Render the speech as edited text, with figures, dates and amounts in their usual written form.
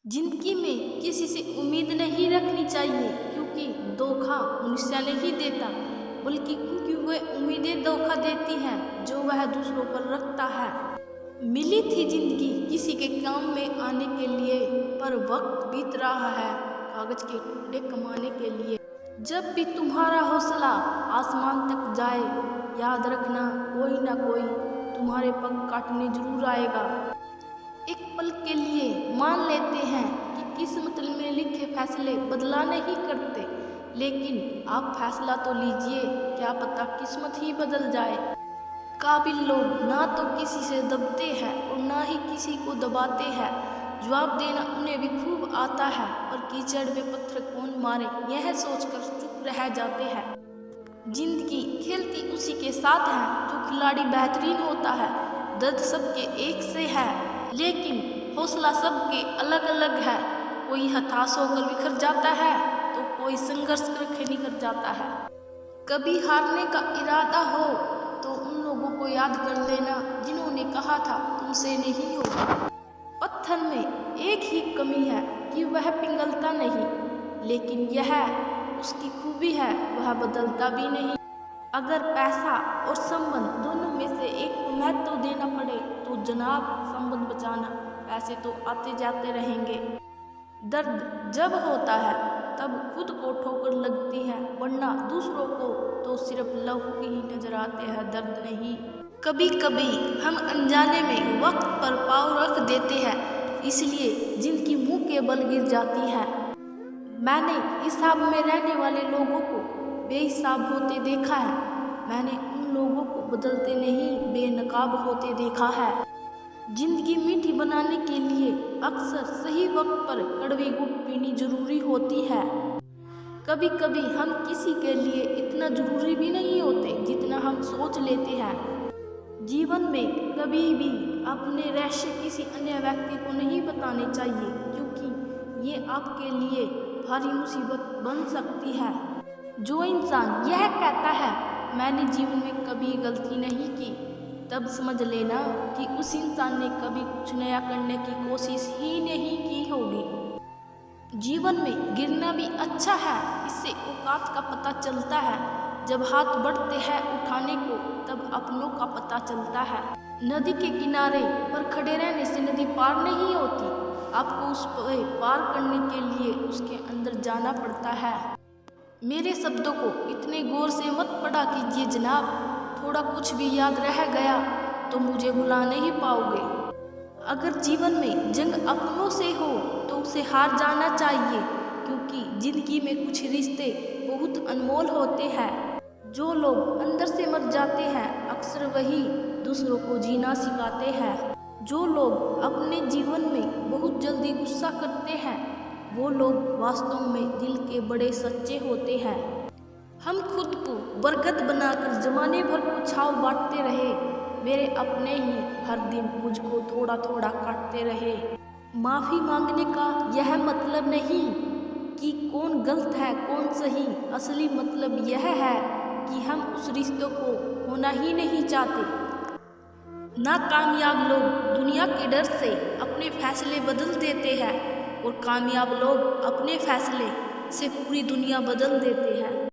जिंदगी में किसी से उम्मीद नहीं रखनी चाहिए, क्योंकि धोखा मनुष्य नहीं देता, बल्कि क्योंकि वह उम्मीदें धोखा देती हैं जो वह दूसरों पर रखता है। मिली थी जिंदगी किसी के काम में आने के लिए, पर वक्त बीत रहा है कागज के टुकड़े कमाने के लिए। जब भी तुम्हारा हौसला आसमान तक जाए, याद रखना कोई ना कोई तुम्हारे पंख काटने जरूर आएगा। एक पल के लिए मान लेते हैं कि किस्मत में लिखे फैसले बदला नहीं करते, लेकिन आप फैसला तो लीजिए, क्या पता किस्मत ही बदल जाए। काबिल लोग ना तो किसी से दबते हैं और ना ही किसी को दबाते हैं। जवाब देना उन्हें भी खूब आता है, और कीचड़ में पत्थर कौन मारे यह सोचकर चुप रह जाते हैं। जिंदगी खेलती उसी के साथ है जो खिलाड़ी बेहतरीन होता है। दर्द सबके एक से है, लेकिन हौसला सबके अलग अलग है। कोई हताश होकर बिखर जाता है तो कोई संघर्ष करके निखर जाता है। कभी हारने का इरादा हो तो उन लोगों को याद कर लेना जिन्होंने कहा था तुमसे नहीं होगा। पत्थर में एक ही कमी है कि वह पिघलता नहीं, लेकिन यह उसकी खूबी है, वह बदलता भी नहीं। अगर पैसा और संबंध दोनों में से एक को महत्व देना पड़े तो जनाब संबंध बचाना, पैसे तो आते जाते रहेंगे। दर्द जब होता है तब खुद को ठोकर लगती है, वरना दूसरों को तो सिर्फ लहू ही नजर आते हैं, दर्द नहीं। कभी कभी हम अनजाने में वक्त पर पाँव रख देते हैं, इसलिए जिंदगी मुंह के बल गिर जाती है। मैंने हिसाब में रहने वाले लोगों को बेहिसाब होते देखा है। मैंने उन लोगों को बदलते नहीं बेनकाब होते देखा है। जिंदगी मीठी बनाने के लिए अक्सर सही वक्त पर कड़वी घूंट पीनी जरूरी होती है। कभी कभी हम किसी के लिए इतना जरूरी भी नहीं होते जितना हम सोच लेते हैं। जीवन में कभी भी अपने रहस्य किसी अन्य व्यक्ति को नहीं बताने चाहिए, क्योंकि ये आपके लिए भारी मुसीबत बन सकती है। जो इंसान यह कहता है मैंने जीवन में कभी गलती नहीं की, तब समझ लेना कि उस इंसान ने कभी कुछ नया करने की कोशिश ही नहीं की होगी। जीवन में गिरना भी अच्छा है, इससे औकात का पता चलता है। जब हाथ बढ़ते हैं उठाने को, तब अपनों का पता चलता है। नदी के किनारे पर खड़े रहने से नदी पार नहीं होती, आपको उस पर पार करने के लिए उसके अंदर जाना पड़ता है। मेरे शब्दों को इतने गौर से मत पढ़ा कीजिए जनाब, थोड़ा कुछ भी याद रह गया तो मुझे भुला नहीं पाओगे। अगर जीवन में जंग अपनों से हो तो उसे हार जाना चाहिए, क्योंकि जिंदगी में कुछ रिश्ते बहुत अनमोल होते हैं। जो लोग अंदर से मर जाते हैं अक्सर वही दूसरों को जीना सिखाते हैं। जो लोग अपने जीवन में बहुत जल्दी गुस्सा करते हैं वो लोग वास्तव में दिल के बड़े सच्चे होते हैं। हम खुद को बरगद बनाकर जमाने भर को छाव बांटते रहे, मेरे अपने ही हर दिन मुझको थोड़ा थोड़ा काटते रहे। माफ़ी मांगने का यह मतलब नहीं कि कौन गलत है कौन सही, असली मतलब यह है कि हम उस रिश्तों को होना ही नहीं चाहते। नाकामयाब लोग दुनिया के डर से अपने फैसले बदल देते हैं, और कामयाब लोग अपने फैसले से पूरी दुनिया बदल देते हैं।